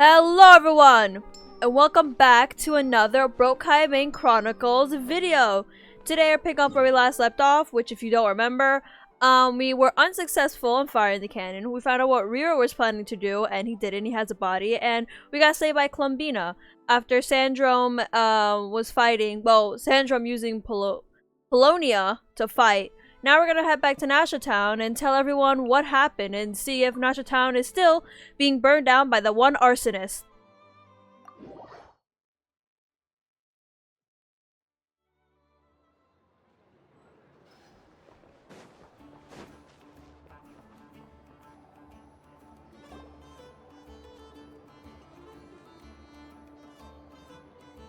Hello everyone, and welcome back to another Broke Kaeya Main Chronicles video. Today we're picking up where we last left off, which if you don't remember, we were unsuccessful in firing the cannon. We found out what Rerir was planning to do, and he didn't. He has a body, and we got saved by Columbina. After Sandrome was fighting, well, Sandrome using Polonia to fight. Now we're gonna head back to Nasha Town and tell everyone what happened and see if Nasha Town is still being burned down by the one arsonist.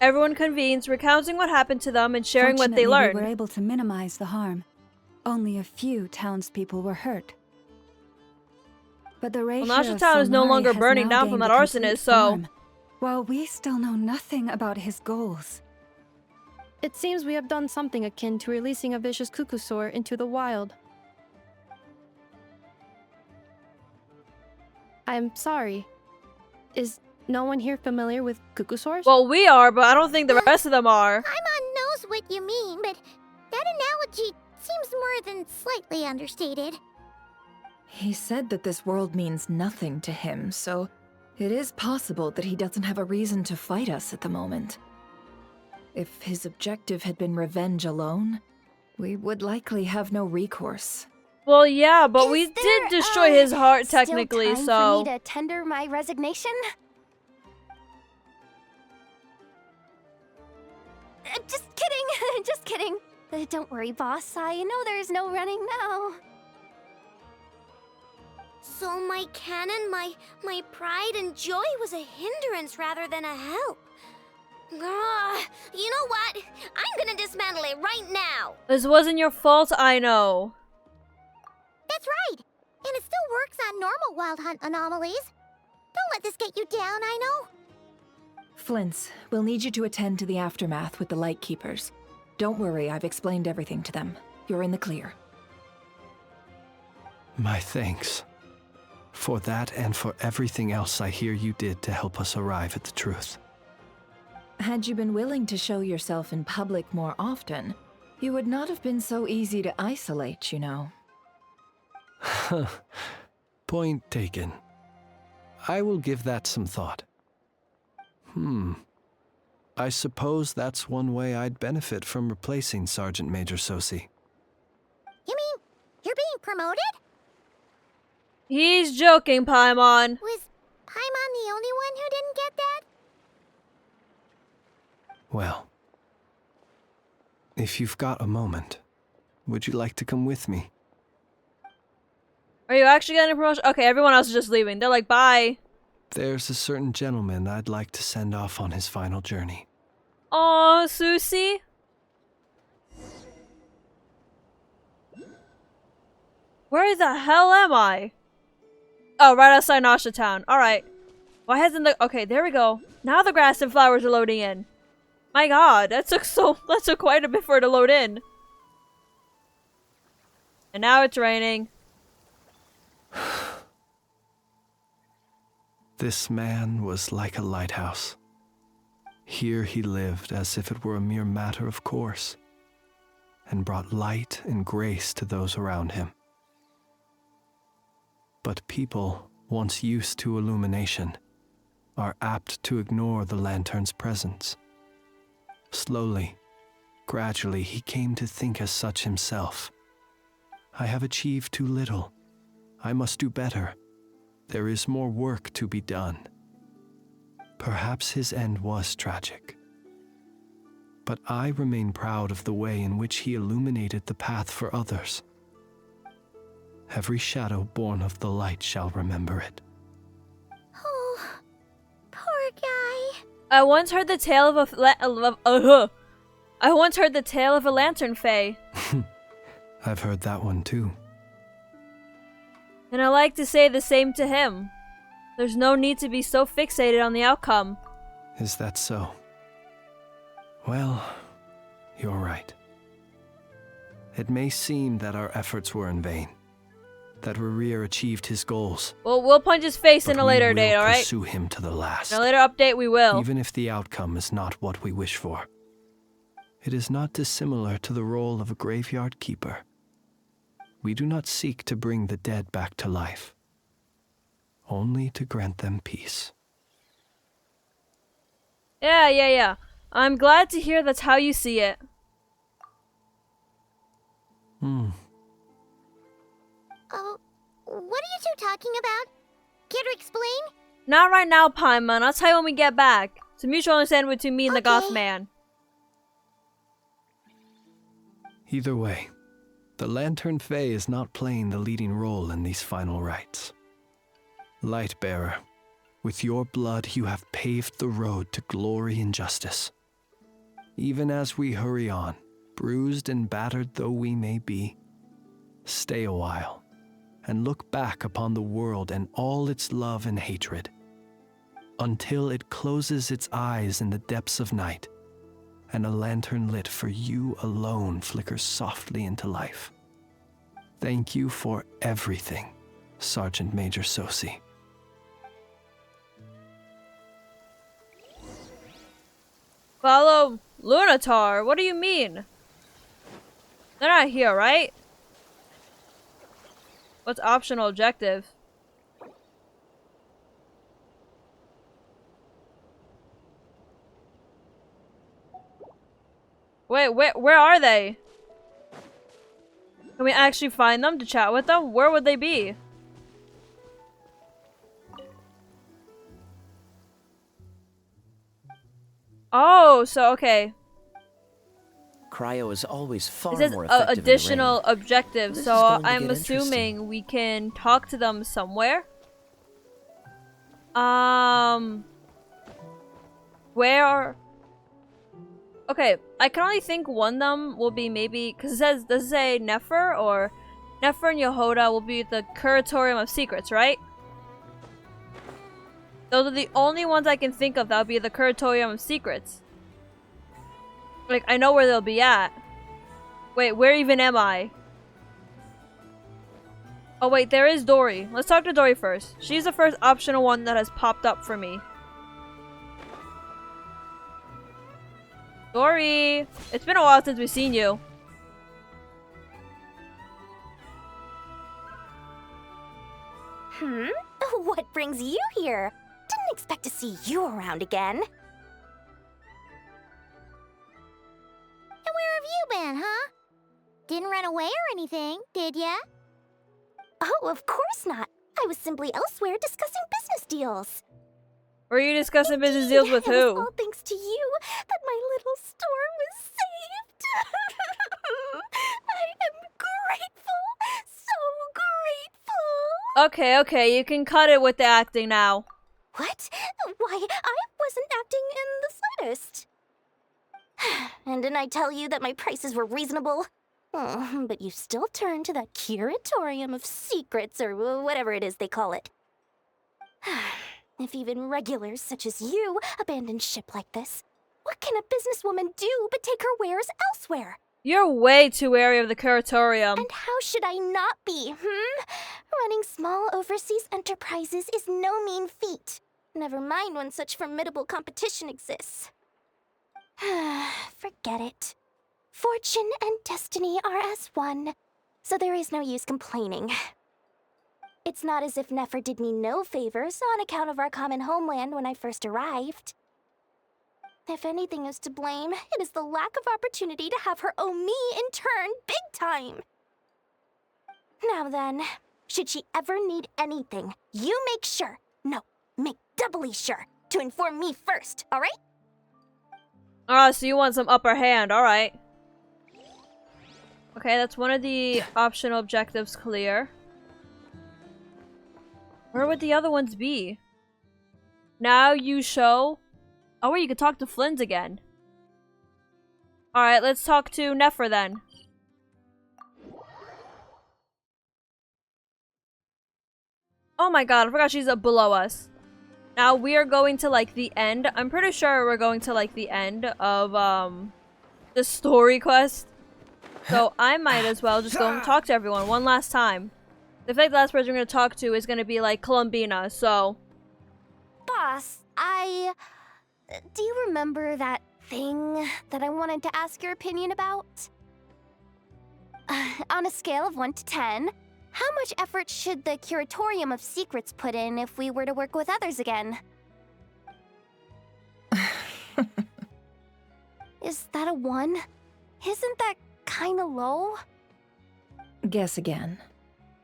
Everyone convenes, recounting what happened to them and sharing what they learned. We were able to minimize the harm. Only a few townspeople were hurt. But the ratio Nasha Town is no longer burning down from that arsonist, so... While we still know nothing about his goals. It seems we have done something akin to releasing a vicious cuckoosaur into the wild. I'm sorry. Is no one here familiar with cuckoosaurs? Well, we are, but I don't think the rest of them are. Paimon knows what you mean, but that analogy seems more than slightly understated. He said that this world means nothing to him, so it is possible that he doesn't have a reason to fight us at the moment. If his objective had been revenge alone, we would likely have no recourse. Well, yeah, but we did destroy his heart technically, still time so... for me to tender my resignation? Just kidding, just kidding. Don't worry, boss. I know there's no running now. So my cannon, my pride and joy was a hindrance rather than a help. You know what? I'm gonna dismantle it right now. This wasn't your fault, I know. That's right. And it still works on normal wild hunt anomalies. Don't let this get you down, I know. Flins, we'll need you to attend to the aftermath with the Lightkeepers. Don't worry, I've explained everything to them. You're in the clear. My thanks. For that and for everything else I hear you did to help us arrive at the truth. Had you been willing to show yourself in public more often, you would not have been so easy to isolate, you know. Point taken. I will give that some thought. I suppose that's one way I'd benefit from replacing Sergeant Major Sousi. You mean you're being promoted? He's joking, Paimon. Was Paimon the only one who didn't get that? Well, if you've got a moment, would you like to come with me? Are you actually getting a promotion? Okay, everyone else is just leaving. They're like, bye. There's a certain gentleman I'd like to send off on his final journey. Aw, Sousi. Where the hell am I? Oh, right outside Nasha Town. Alright. Why hasn't the... Okay, there we go. Now the grass and flowers are loading in. My god, that took quite a bit for it to load in. And now it's raining. This man was like a lighthouse. Here he lived as if it were a mere matter of course, and brought light and grace to those around him. But people, once used to illumination, are apt to ignore the lantern's presence. Slowly, gradually, he came to think as such himself. I have achieved too little. I must do better. There is more work to be done. Perhaps his end was tragic. But I remain proud of the way in which he illuminated the path for others. Every shadow born of the light shall remember it. Oh, poor guy. I once heard the tale of a lantern fae. I've heard that one too. And I like to say the same to him. There's no need to be so fixated on the outcome. Is that so? Well, you're right. It may seem that our efforts were in vain, that Rerir achieved his goals. Well, we'll punch his face in But a later we date, will alright? pursue him to the last. In a later update, we will. Even if the outcome is not what we wish for. It is not dissimilar to the role of a graveyard keeper. We do not seek to bring the dead back to life, only to grant them peace. Yeah. I'm glad to hear that's how you see it. Oh, what are you two talking about? Care to explain? Not right now, Paimon. I'll tell you when we get back. It's a mutual understanding between me and the Goth Man. Either way, the Lantern Fae is not playing the leading role in these final rites. Lightbearer, with your blood you have paved the road to glory and justice. Even as we hurry on, bruised and battered though we may be, stay a while and look back upon the world and all its love and hatred, until it closes its eyes in the depths of night, and a lantern lit for you alone flickers softly into life. Thank you for everything, Sergeant Major Sousi. Follow Lunatar? What do you mean? They're not here, right? What's optional objective? Wait, where are they? Can we actually find them to chat with them? Where would they be? Oh, so okay. Cryo is always far It says more effective in the additional rain. objectives, This is so going to I'm get assuming we can talk to them somewhere. Where? Okay, I can only think one of them will be maybe because it says, does it say Nefer or Nefer and Yehoda will be the Curatorium of Secrets, right? Those are the only ones I can think of that will be the Curatorium of Secrets. Like, I know where they'll be at. Wait, where even am I? Oh wait, there is Dory. Let's talk to Dory first. She's the first optional one that has popped up for me. Dory! It's been a while since we've seen you. What brings you here? Didn't expect to see you around again. And where have you been, huh? Didn't run away or anything, did ya? Oh, of course not. I was simply elsewhere discussing business deals. Were you discussing business deals with It was who? all thanks to you that my little store was saved. I am grateful. So grateful. Okay, you can cut it with the acting now. What? Why, I wasn't acting in the slightest. And didn't I tell you that my prices were reasonable? Oh, but you still turn to that Curatorium of Secrets, or whatever it is they call it. If even regulars such as you abandon ship like this, what can a businesswoman do but take her wares elsewhere? You're way too wary of the Curatorium. And how should I not be, Running small overseas enterprises is no mean feat. Never mind when such formidable competition exists. Forget it. Fortune and destiny are as one, so there is no use complaining. It's not as if Nefer did me no favors on account of our common homeland when I first arrived. If anything is to blame, it is the lack of opportunity to have her owe me in turn big time. Now then, should she ever need anything, you make sure, make doubly sure, to inform me first, alright? Ah, so you want some upper hand, alright. Okay, that's one of the optional objectives clear. Where would the other ones be? Now you show... Oh wait, you can talk to Flins again. Alright, let's talk to Nefer then. Oh my god, I forgot she's below us. Now we are going to like the end. I'm pretty sure we're going to like the end of the story quest. So I might as well just go and talk to everyone one last time. I feel like the last person we're gonna talk to is gonna be like Columbina, so. Boss, do you remember that thing that I wanted to ask your opinion about? On a scale of 1 to 10, how much effort should the Curatorium of Secrets put in if we were to work with others again? Is that a 1? Isn't that kinda low? Guess again.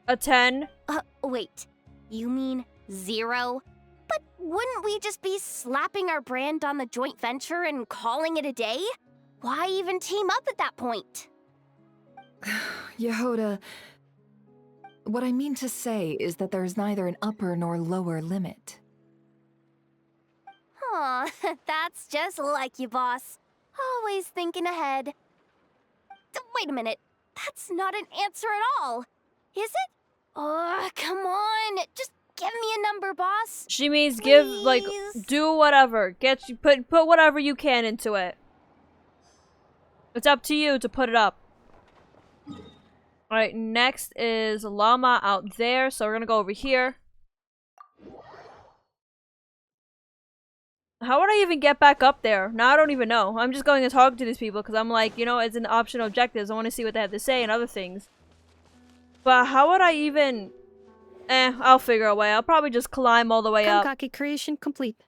A 10? Wait. You mean 0? But wouldn't we just be slapping our brand on the joint venture and calling it a day? Why even team up at that point? Yehoda, what I mean to say is that there's neither an upper nor lower limit. Aw, that's just like you, boss. Always thinking ahead. Wait a minute. That's not an answer at all. Is it? Oh, come on. Just give me a number, boss. She means Please. give, like, do whatever. Put whatever you can into it. It's up to you to put it up. Alright, next is Llama out there, so we're gonna go over here. How would I even get back up there? Now I don't even know. I'm just going to talk to these people because I'm like, you know, it's an optional objectives. I want to see what they have to say and other things. But how would I even... I'll figure a way. I'll probably just climb all the way up. Kuuhenki creation complete.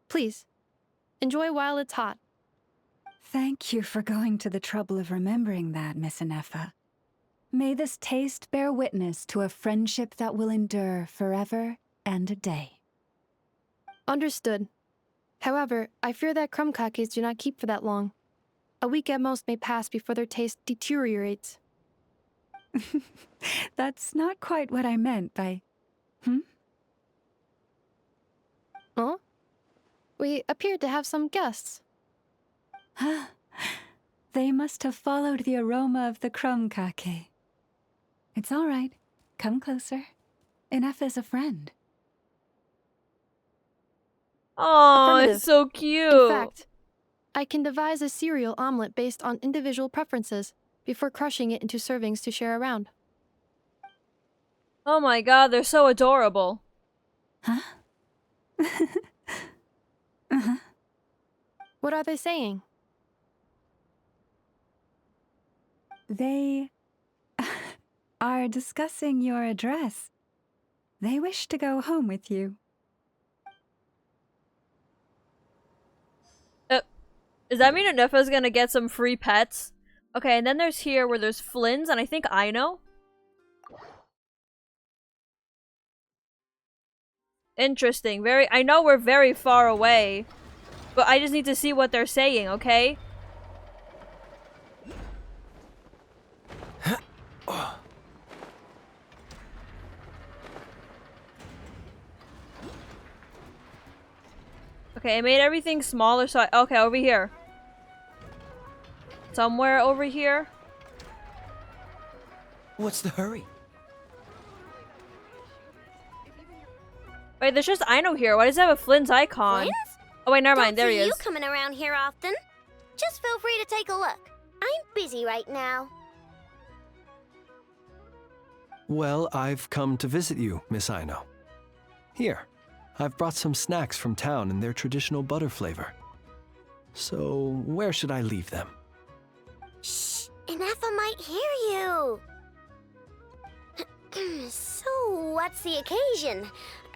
Please, enjoy while it's hot. Thank you for going to the trouble of remembering that, Miss Anefa. May this taste bear witness to a friendship that will endure forever and a day. Understood. However, I fear that crumb kakis do not keep for that long. A week at most may pass before their taste deteriorates. That's not quite what I meant by... Huh? We appeared to have some guests. They must have followed the aroma of the crumb kake. It's all right. Come closer. Anefa's a friend. Oh, Affirmative. it's so cute. In fact, I can devise a cereal omelet based on individual preferences before crushing it into servings to share around. Oh my god, they're so adorable. Huh? What are they saying? They are discussing your address. They wish to go home with you. Does that mean Anefa's gonna get some free pets? Okay, and then there's here where there's Flins, and I think I know. Interesting. I know we're very far away, but I just need to see what they're saying, okay? Okay, I made everything smaller, so okay, over here. Somewhere over here. What's the hurry? Wait, there's just Aino here. Why does it have a Flynn's icon? Flins? Oh wait, never mind. Don't There he see is. you coming around here often. Just feel free to take a look. I'm busy right now. Well, I've come to visit you, Miss Aino. Here, I've brought some snacks from town in their traditional butter flavor. So, where should I leave them? Shh, Anefa might hear you. So, what's the occasion?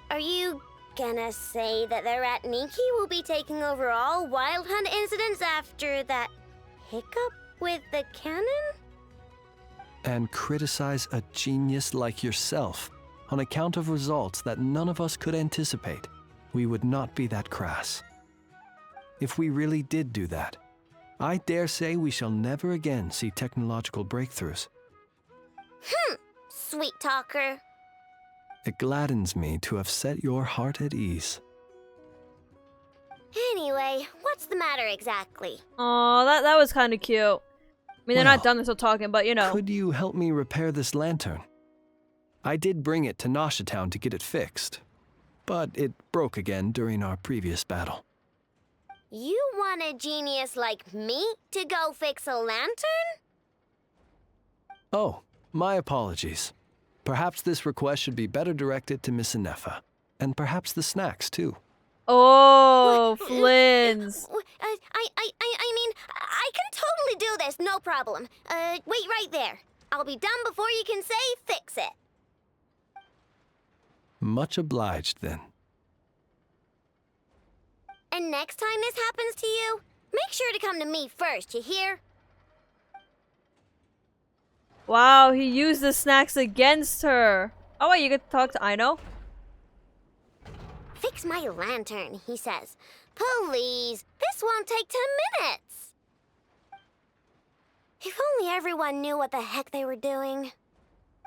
Are you gonna say that the Rat Niki will be taking over all Wild Hunt incidents after that hiccup with the cannon? And criticize a genius like yourself on account of results that none of us could anticipate. We would not be that crass. If we really did do that, I dare say we shall never again see technological breakthroughs. Sweet talker. It gladdens me to have set your heart at ease. Anyway, what's the matter exactly? Aw, that was kind of cute. I mean, they're not Well, done, they're still talking, but you know. Could you help me repair this lantern? I did bring it to Nasha Town to get it fixed, but it broke again during our previous battle. You want a genius like me to go fix a lantern? Oh, my apologies. Perhaps this request should be better directed to Miss Inefa. And perhaps the snacks, too. Oh, Flins. I mean, I can totally do this, no problem. Wait right there. I'll be done before you can say fix it. Much obliged, then. And next time this happens to you, make sure to come to me first, you hear? Wow, he used the snacks against her. Oh wait, you get to talk to Aino? Fix my lantern, he says. Please, this won't take 10 minutes. If only everyone knew what the heck they were doing.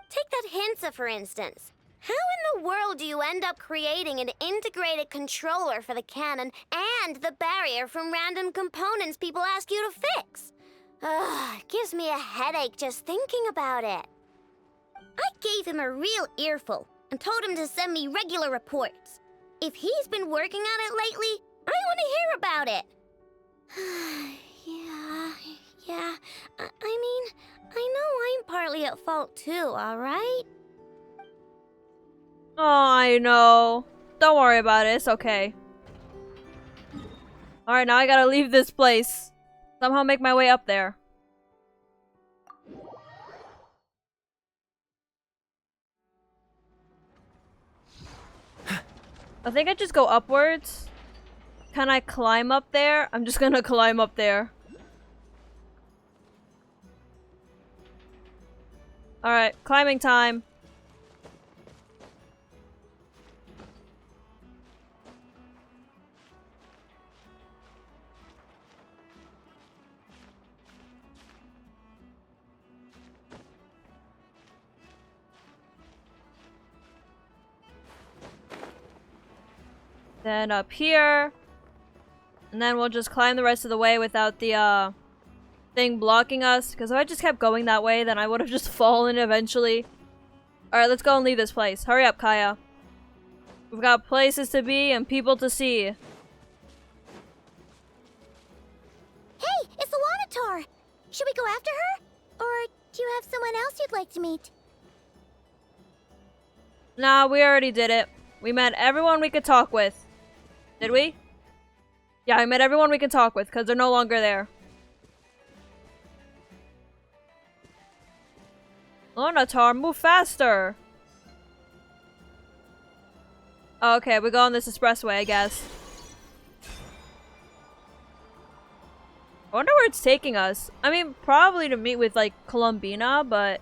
Take that Hinsa, for instance. How in the world do you end up creating an integrated controller for the cannon and the barrier from random components people ask you to fix? Ugh, gives me a headache just thinking about it. I gave him a real earful and told him to send me regular reports. If he's been working on it lately, I want to hear about it. Yeah. I mean, I know I'm partly at fault too, alright? Oh, I know. Don't worry about it, it's okay. Alright, now I gotta leave this place. Somehow make my way up there. I think I just go upwards. Can I climb up there? I'm just gonna climb up there. Alright, climbing time. Then up here. And then we'll just climb the rest of the way without the thing blocking us. Because if I just kept going that way, then I would have just fallen eventually. Alright, let's go and leave this place. Hurry up, Kaeya. We've got places to be and people to see. Hey, it's Alanatar! Should we go after her? Or do you have someone else you'd like to meet? Nah, we already did it. We met everyone we could talk with. Did we? Yeah, I met everyone we can talk with, because they're no longer there. Alanatar, move faster! Okay, we go on this expressway, I guess. I wonder where it's taking us. I mean, probably to meet with, like, Columbina, but...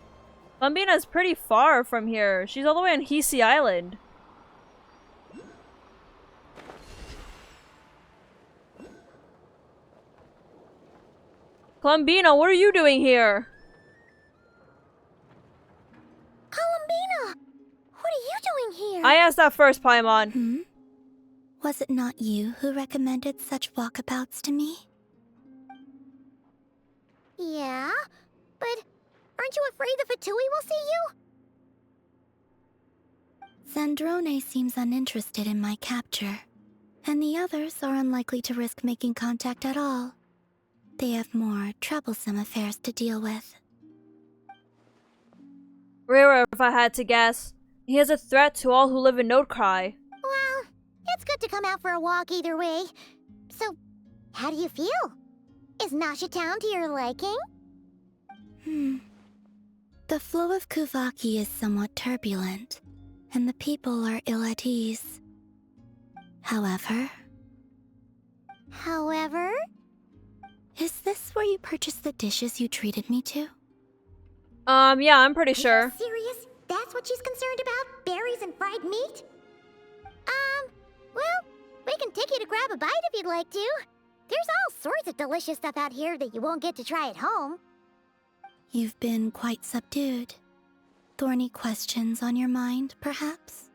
Columbina's pretty far from here. She's all the way on Hisi Island. Columbina, what are you doing here? Columbina! What are you doing here? I asked that first, Paimon. Was it not you who recommended such walkabouts to me? Yeah? But aren't you afraid the Fatui will see you? Zandrone seems uninterested in my capture, and the others are unlikely to risk making contact at all. They have more troublesome affairs to deal with. Rerir, if I had to guess. He is a threat to all who live in Nodekrai. Well, it's good to come out for a walk either way. So, how do you feel? Is Nasha Town to your liking? The flow of Kuuhenki is somewhat turbulent, and the people are ill at ease. However? Is this where you purchased the dishes you treated me to? Yeah, I'm pretty sure. Are you serious? That's what she's concerned about? Berries and fried meat? Well, we can take you to grab a bite if you'd like to. There's all sorts of delicious stuff out here that you won't get to try at home. You've been quite subdued. Thorny questions on your mind, perhaps?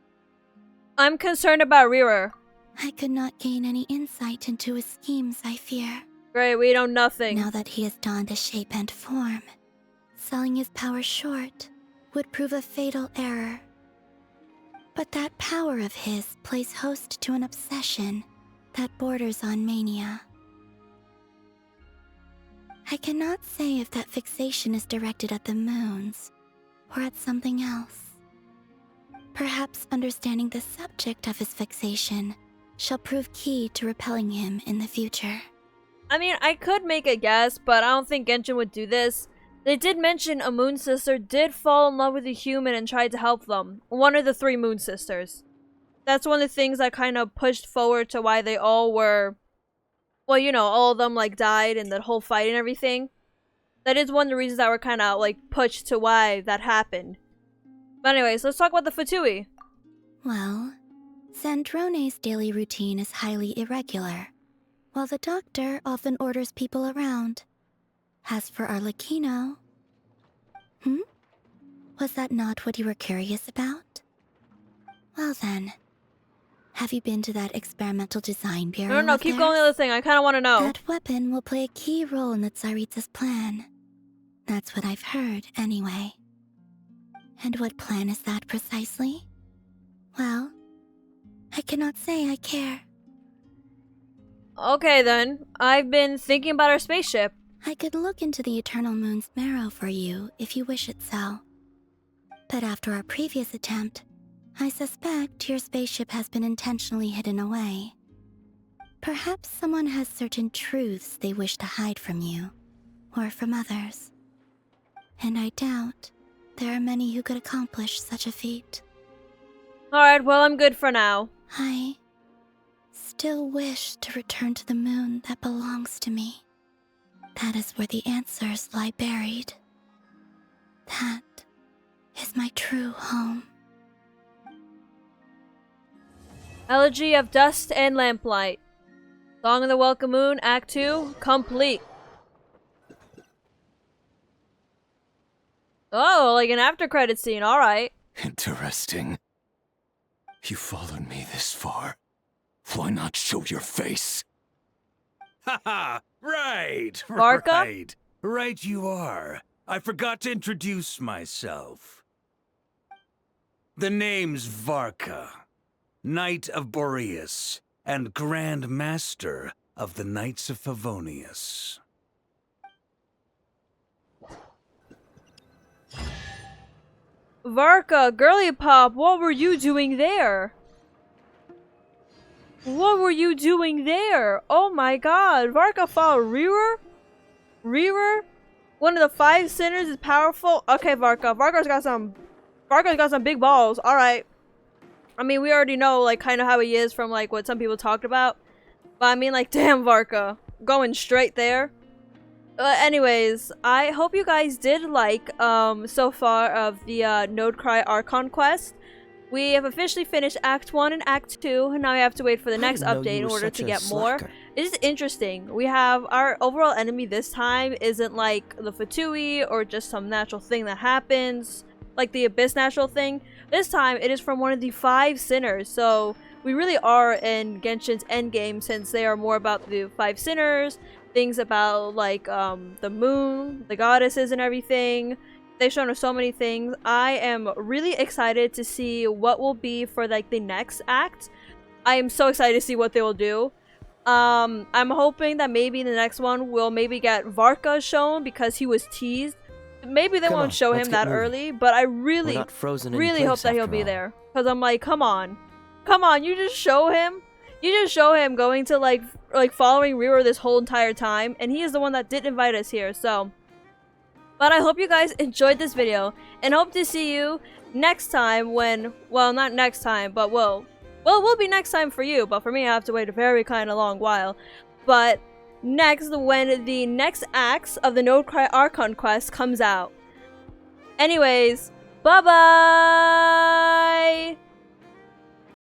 I'm concerned about Rerir. I could not gain any insight into his schemes, I fear. Great, we know nothing. Now that he has donned a shape and form, selling his power short would prove a fatal error. But that power of his plays host to an obsession that borders on mania. I cannot say if that fixation is directed at the moons or at something else. Perhaps understanding the subject of his fixation shall prove key to repelling him in the future. I mean, I could make a guess, but I don't think Genshin would do this. They did mention a moon sister did fall in love with a human and tried to help them. One of the 3 moon sisters. That's one of the things that kind of pushed forward to why they all were... Well, you know, all of them, like, died in the whole fight and everything. That is one of the reasons that were kind of, like, pushed to why that happened. But anyways, let's talk about the Fatui. Well, Sandrone's daily routine is highly irregular, while the doctor often orders people around. As for Arlecchino... Was that not what you were curious about? Well then, have you been to that experimental design bureau? No, keep going to the other thing. I kind of want to know. That weapon will play a key role in the Tsaritsa's plan. That's what I've heard, anyway. And what plan is that precisely? Well, I cannot say I care. Okay then, I've been thinking about our spaceship. I could look into the Eternal Moon's marrow for you if you wish it so. But after our previous attempt, I suspect your spaceship has been intentionally hidden away. Perhaps someone has certain truths they wish to hide from you, or from others. And I doubt there are many who could accomplish such a feat. Alright, well, I'm good for now. I still wish to return to the moon that belongs to me. That is where the answers lie buried. That is my true home. Eulogy of Dust and Lamplight. Song of the Welcome Moon, Act 2, complete. Oh, like an after-credit scene, alright. Interesting. You followed me this far. Why not show your face? Haha! Right! Varka? Right you are. I forgot to introduce myself. The name's Varka, Knight of Boreas, and Grand Master of the Knights of Favonius. Varka, girly pop, what were you doing there? What were you doing there? Oh my god, Varka fought Rerir? Rerir? One of the 5 sinners is powerful? Okay, Varka. Varka's got some big balls. Alright. I mean, we already know, like, kind of how he is from, like, what some people talked about. But I mean, like, damn, Varka. Going straight there. Anyways, I hope you guys did like, so far of the, Node Krai Archon quest. We have officially finished Act 1 and Act 2, and now we have to wait for the next update in order to get more. It is interesting. We have our overall enemy this time isn't like the Fatui or just some natural thing that happens, like the Abyss natural thing. This time, it is from one of the 5 sinners, so we really are in Genshin's endgame since they are more about the 5 sinners, things about like the moon, the goddesses and everything. They've shown us so many things. I am really excited to see what will be for like the next act. I am so excited to see what they will do. I'm hoping that maybe in the next one we'll maybe get Varka shown because he was teased. Maybe they won't show him that early, but I really hope that he'll be there. Because I'm like, come on. Come on, you just show him. You just show him going to like following Rerir this whole entire time. And he is the one that did invite us here, so. But I hope you guys enjoyed this video. And hope to see you next time when, well, not next time, but well, it will be next time for you. But for me, I have to wait a very kind of long while. But next, when the next acts of the Node Krai Archon quest comes out. Anyways, bye-bye!